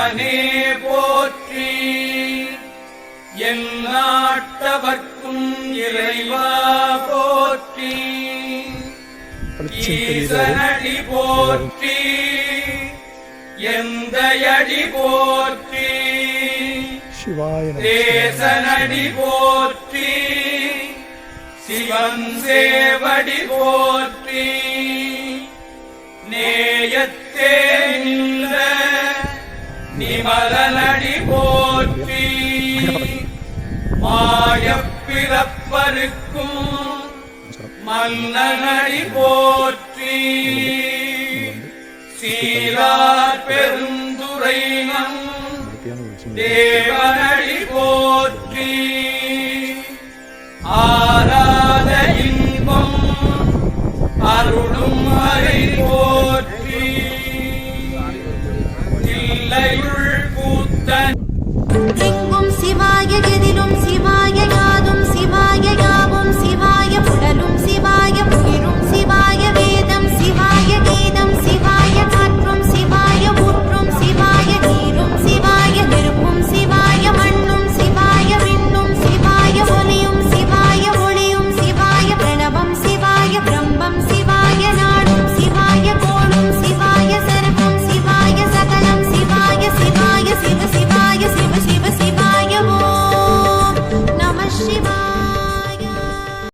சிவனே போற்றி. எந்நாட்டவர்க்கும் இறைவா போற்றி. ஈசனடி போற்றி. எந்தையடி போற்றி. தேசனடி போற்றி. சிவன் சேவடி போற்றி. நேயத்தே நின்ற நிமலனடி போற்றி. மாயப்பிறப்பருக்கும் மன்னனடி போற்றி. சீரார் பெருந்துரைனம் தேவனடி போற்றி. ஆராத இன்பம் அருளும் மறை போற்றி. தில்லையுள்